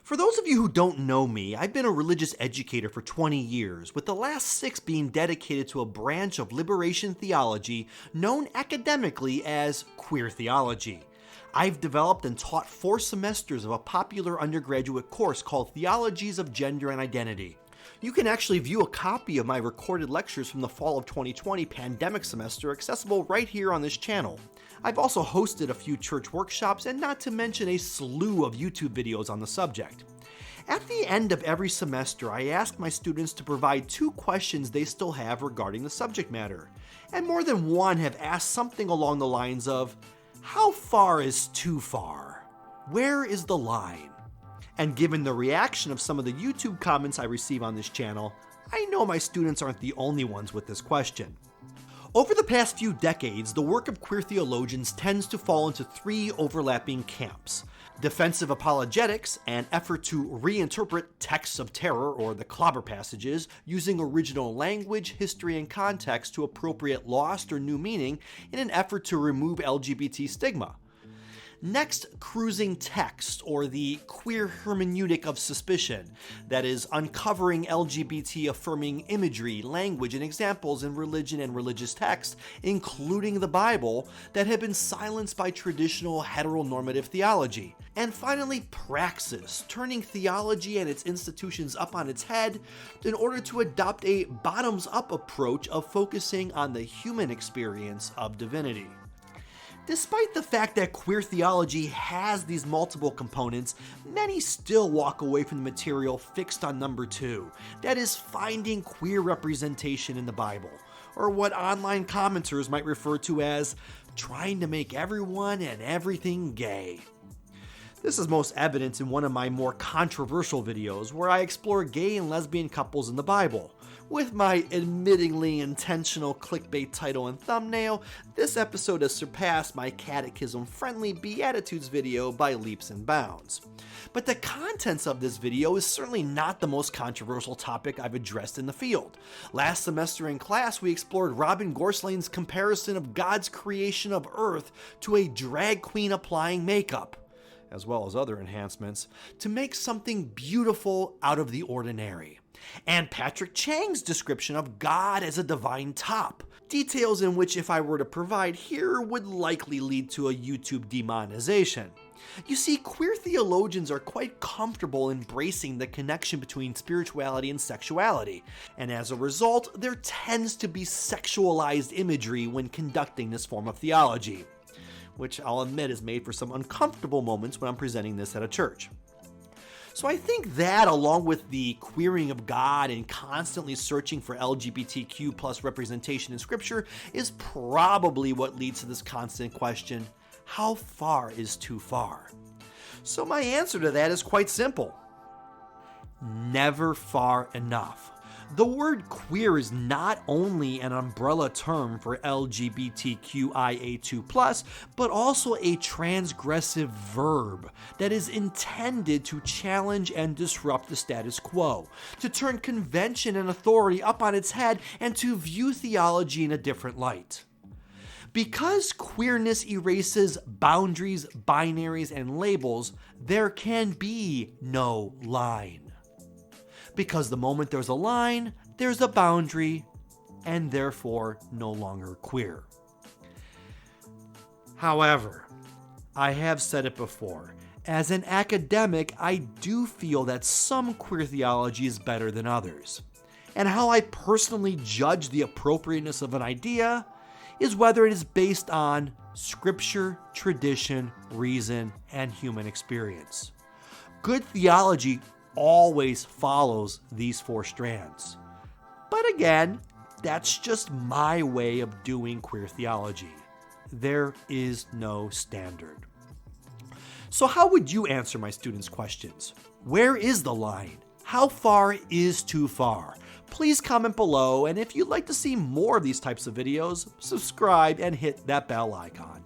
For those of you who don't know me, I've been a religious educator for 20 years, with the last 6 being dedicated to a branch of liberation theology known academically as queer theology. I've developed and taught 4 semesters of a popular undergraduate course called Theologies of Gender and Identity. You can actually view a copy of my recorded lectures from the fall of 2020 pandemic semester accessible right here on this channel. I've also hosted a few church workshops and not to mention a slew of YouTube videos on the subject. At the end of every semester, I ask my students to provide 2 questions they still have regarding the subject matter. And more than one have asked something along the lines of, how far is too far? Where is the line? And given the reaction of some of the YouTube comments I receive on this channel, I know my students aren't the only ones with this question. Over the past few decades, the work of queer theologians tends to fall into 3 overlapping camps: defensive apologetics, an effort to reinterpret texts of terror or the clobber passages using original language, history, and context to appropriate lost or new meaning in an effort to remove LGBT stigma. Next, cruising text, or the queer hermeneutic of suspicion, that is, uncovering LGBT-affirming imagery, language, and examples in religion and religious texts, including the Bible, that have been silenced by traditional heteronormative theology. And finally, praxis, turning theology and its institutions up on its head in order to adopt a bottoms-up approach of focusing on the human experience of divinity. Despite the fact that queer theology has these multiple components, many still walk away from the material fixed on number 2, that is, finding queer representation in the Bible, or what online commenters might refer to as trying to make everyone and everything gay. This is most evident in one of my more controversial videos where I explore gay and lesbian couples in the Bible. With my admittingly intentional clickbait title and thumbnail, this episode has surpassed my catechism-friendly Beatitudes video by leaps and bounds. But the contents of this video is certainly not the most controversial topic I've addressed in the field. Last semester in class, we explored Robin Gorslane's comparison of God's creation of Earth to a drag queen applying makeup, as well as other enhancements, to make something beautiful out of the ordinary. And Patrick Chang's description of God as a divine top, details in which if I were to provide here would likely lead to a YouTube demonetization. You see, queer theologians are quite comfortable embracing the connection between spirituality and sexuality, and as a result, there tends to be sexualized imagery when conducting this form of theology, which I'll admit has made for some uncomfortable moments when I'm presenting this at a church. So I think that, along with the queering of God and constantly searching for LGBTQ plus representation in Scripture, is probably what leads to this constant question, how far is too far? So my answer to that is quite simple. Never far enough. The word queer is not only an umbrella term for LGBTQIA2+, but also a transgressive verb that is intended to challenge and disrupt the status quo, to turn convention and authority up on its head, and to view theology in a different light. Because queerness erases boundaries, binaries, and labels, there can be no line. Because the moment there's a line, there's a boundary, and therefore no longer queer. However, I have said it before, as an academic, I do feel that some queer theology is better than others. And how I personally judge the appropriateness of an idea is whether it is based on scripture, tradition, reason, and human experience. Good theology always follows these 4 strands. But again, that's just my way of doing queer theology. There is no standard. So how would you answer my students' questions? Where is the line? How far is too far? Please comment below, and if you'd like to see more of these types of videos, subscribe and hit that bell icon.